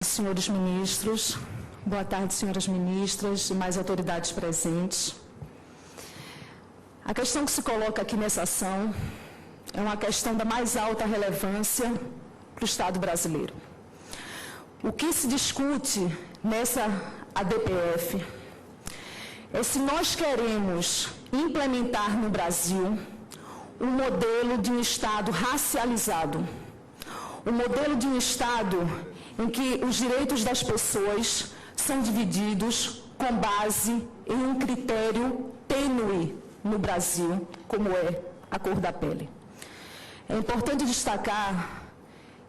Senhores ministros, boa tarde, senhoras ministras e mais autoridades presentes. A questão que se coloca aqui nessa ação é uma questão da mais alta relevância para o Estado brasileiro. O que se discute nessa ADPF é se nós queremos implementar no Brasil um modelo de um Estado racializado, um modelo de um Estado em que os direitos das pessoas são divididos com base em um critério tênue no Brasil, como é a cor da pele. É importante destacar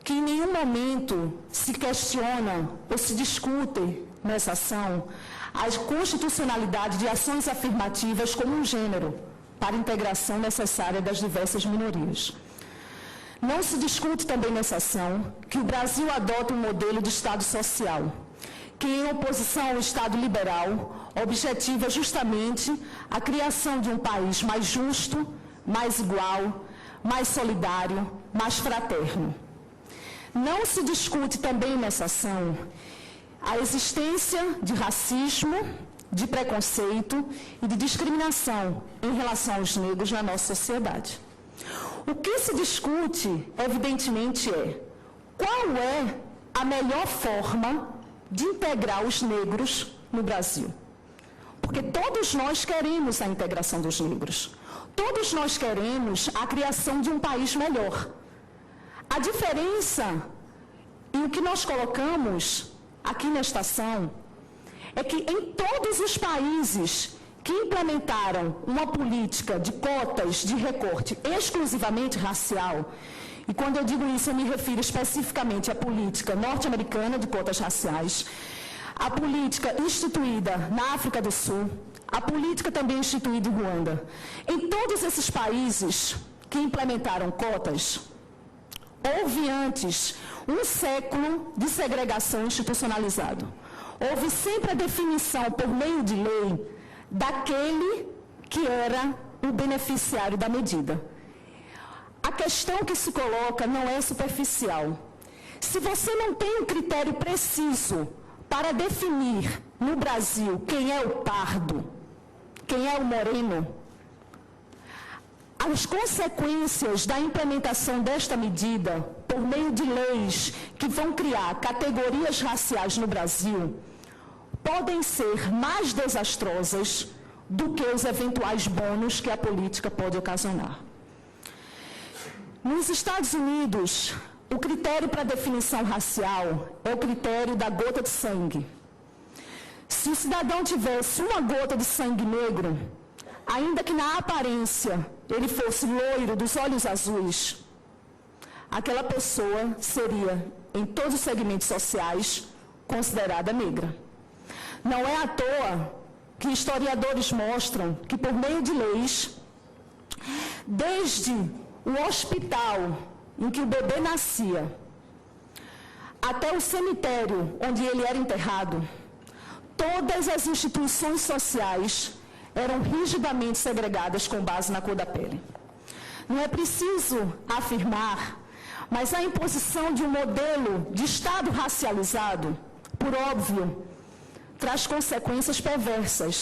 que em nenhum momento se questiona ou se discute nessa ação a constitucionalidade de ações afirmativas como um gênero para a integração necessária das diversas minorias. Não se discute também nessa ação que o Brasil adota um modelo de Estado social, que, em oposição ao Estado liberal, objetiva justamente a criação de um país mais justo, mais igual, mais solidário, mais fraterno. Não se discute também nessa ação a existência de racismo, de preconceito e de discriminação em relação aos negros na nossa sociedade. O que se discute, evidentemente, é qual é a melhor forma de integrar os negros no Brasil. Porque todos nós queremos a integração dos negros. Todos nós queremos a criação de um país melhor. A diferença e o que nós colocamos aqui nesta ação é que em todos os países que implementaram uma política de cotas de recorte exclusivamente racial, e quando eu digo isso eu me refiro especificamente à política norte-americana de cotas raciais, a política instituída na África do Sul, a política também instituída em Ruanda. Em todos esses países que implementaram cotas, houve antes um século de segregação institucionalizado. Houve sempre a definição por meio de lei daquele que era o beneficiário da medida. A questão que se coloca não é superficial. Se você não tem um critério preciso para definir no Brasil quem é o pardo, quem é o moreno, as consequências da implementação desta medida, por meio de leis que vão criar categorias raciais no Brasil, podem ser mais desastrosas do que os eventuais bônus que a política pode ocasionar. Nos Estados Unidos, o critério para definição racial é o critério da gota de sangue. Se o cidadão tivesse uma gota de sangue negro, ainda que na aparência ele fosse loiro, dos olhos azuis, aquela pessoa seria, em todos os segmentos sociais, considerada negra. Não é à toa que historiadores mostram que, por meio de leis, desde o hospital em que o bebê nascia, até o cemitério onde ele era enterrado, todas as instituições sociais eram rigidamente segregadas com base na cor da pele. Não é preciso afirmar, mas a imposição de um modelo de Estado racializado, por óbvio, traz consequências perversas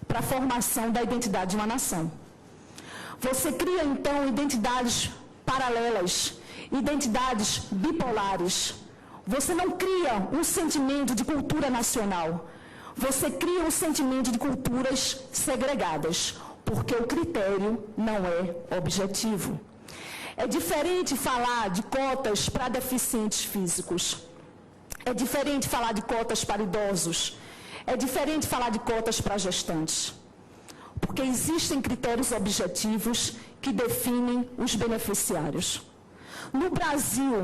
para a formação da identidade de uma nação. Você cria, então, identidades paralelas, identidades bipolares. Você não cria um sentimento de cultura nacional. Você cria um sentimento de culturas segregadas, porque o critério não é objetivo. É diferente falar de cotas para deficientes físicos. É diferente falar de cotas para idosos. É diferente falar de cotas para gestantes. Porque existem critérios objetivos que definem os beneficiários. No Brasil,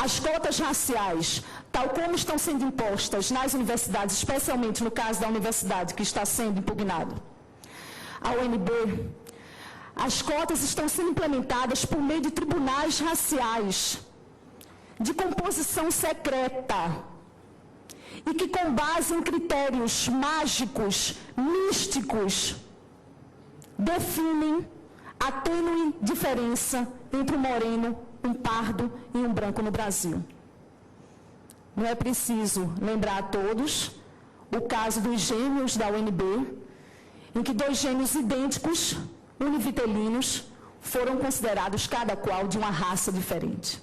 as cotas raciais, tal como estão sendo impostas nas universidades, especialmente no caso da universidade que está sendo impugnado, a UNB, as cotas estão sendo implementadas por meio de tribunais raciais, de composição secreta, e que, com base em critérios mágicos, místicos, definem a tênue diferença entre um moreno, um pardo e um branco no Brasil. Não é preciso lembrar a todos o caso dos gêmeos da UNB, em que 2 gêmeos idênticos, univitelinos, foram considerados cada qual de uma raça diferente.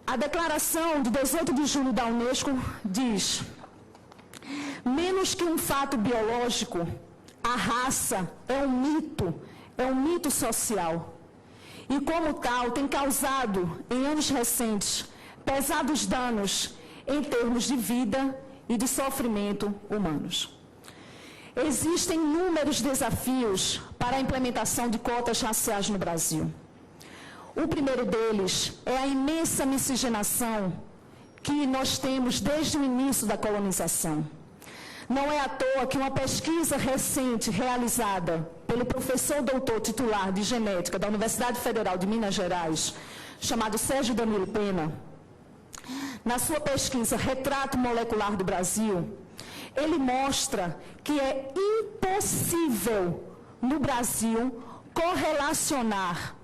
A declaração de 18 de julho da Unesco diz: menos que um fato biológico, a raça é um mito social. E como tal, tem causado, em anos recentes, pesados danos em termos de vida e de sofrimento humanos. Existem inúmeros desafios para a implementação de cotas raciais no Brasil. O primeiro deles é a imensa miscigenação que nós temos desde o início da colonização. Não é à toa que uma pesquisa recente realizada pelo professor doutor titular de genética da Universidade Federal de Minas Gerais, chamado Sérgio Danilo Pena, na sua pesquisa Retrato Molecular do Brasil, ele mostra que é impossível no Brasil correlacionar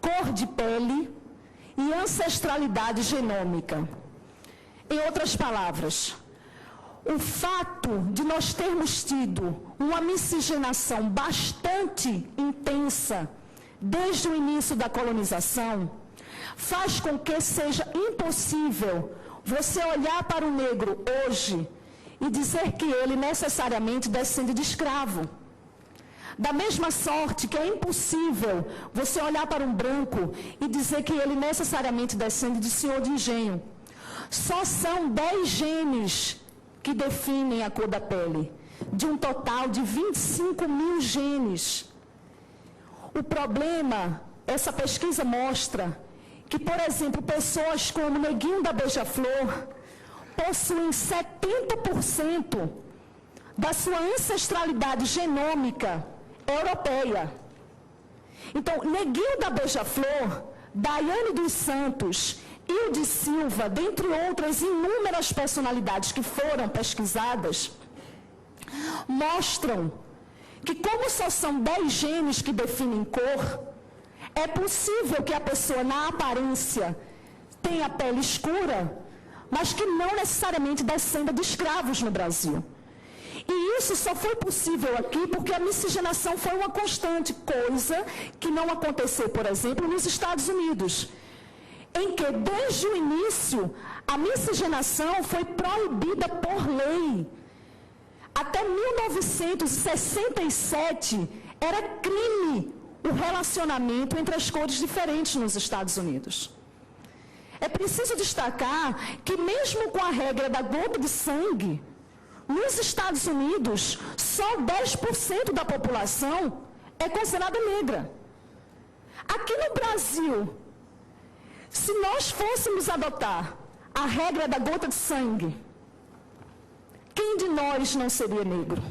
cor de pele e ancestralidade genômica. Em outras palavras, o fato de nós termos tido uma miscigenação bastante intensa desde o início da colonização faz com que seja impossível você olhar para o negro hoje e dizer que ele necessariamente descende de escravo. Da mesma sorte que é impossível você olhar para um branco e dizer que ele necessariamente descende de senhor de engenho. Só são 10 genes que definem a cor da pele, de um total de 25 mil genes. O problema, essa pesquisa mostra que, por exemplo, pessoas como Neguinho da Beija-Flor possuem 70% da sua ancestralidade genômica europeia. Então, Neguinho da Beija-Flor, Daiane dos Santos, Ilde Silva, dentre outras inúmeras personalidades que foram pesquisadas, mostram que, como só são 10 genes que definem cor, é possível que a pessoa, na aparência, tenha pele escura, mas que não necessariamente descenda de escravos no Brasil. E isso só foi possível aqui porque a miscigenação foi uma constante, coisa que não aconteceu, por exemplo, nos Estados Unidos, em que, desde o início, a miscigenação foi proibida por lei. Até 1967, era crime o relacionamento entre as cores diferentes nos Estados Unidos. É preciso destacar que, mesmo com a regra da gota de sangue, nos Estados Unidos, só 10% da população é considerada negra. Aqui no Brasil, se nós fôssemos adotar a regra da gota de sangue, quem de nós não seria negro?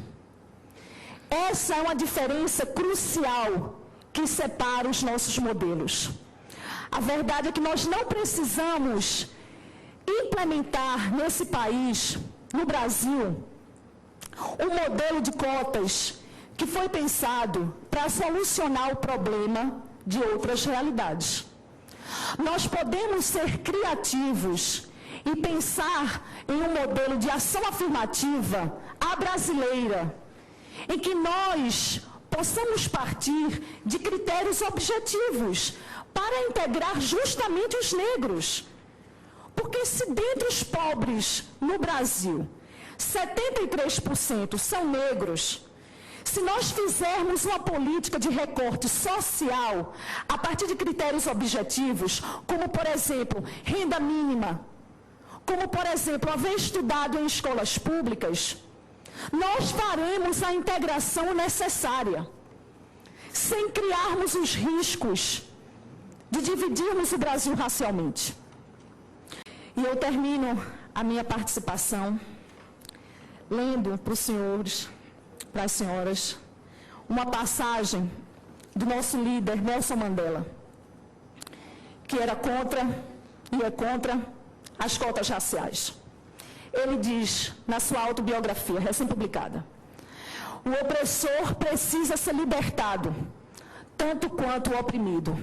Essa é uma diferença crucial que separa os nossos modelos. A verdade é que nós não precisamos implementar nesse país, no Brasil, um modelo de cotas que foi pensado para solucionar o problema de outras realidades. Nós podemos ser criativos e pensar em um modelo de ação afirmativa à brasileira, em que nós possamos partir de critérios objetivos para integrar justamente os negros. Porque se dentre os pobres no Brasil, 73% são negros, se nós fizermos uma política de recorte social a partir de critérios objetivos, como, por exemplo, renda mínima, como, por exemplo, haver estudado em escolas públicas, nós faremos a integração necessária, sem criarmos os riscos de dividirmos o Brasil racialmente. E eu termino a minha participação lendo para os senhores, para as senhoras, uma passagem do nosso líder Nelson Mandela, que era contra e é contra as cotas raciais. Ele diz, na sua autobiografia recém-publicada: o opressor precisa ser libertado, tanto quanto o oprimido.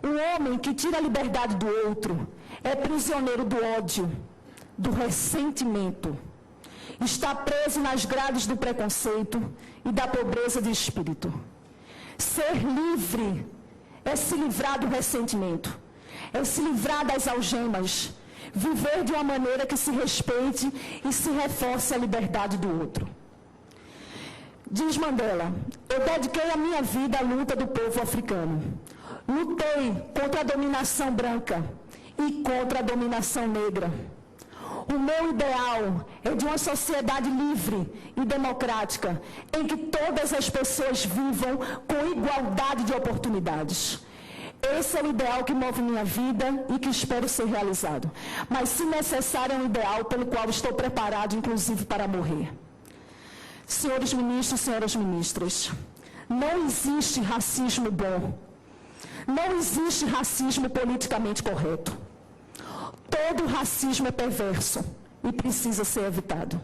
O homem que tira a liberdade do outro é prisioneiro do ódio, do ressentimento, está preso nas grades do preconceito e da pobreza de espírito. Ser livre é se livrar do ressentimento, é se livrar das algemas, viver de uma maneira que se respeite e se reforce a liberdade do outro. Diz Mandela: eu dediquei a minha vida à luta do povo africano. Lutei contra a dominação branca e contra a dominação negra. O meu ideal é de uma sociedade livre e democrática, em que todas as pessoas vivam com igualdade de oportunidades. Esse é o ideal que move minha vida e que espero ser realizado. Mas, se necessário, é um ideal pelo qual estou preparado, inclusive, para morrer. Senhores ministros, senhoras ministras, não existe racismo bom. Não existe racismo politicamente correto. Todo racismo é perverso e precisa ser evitado.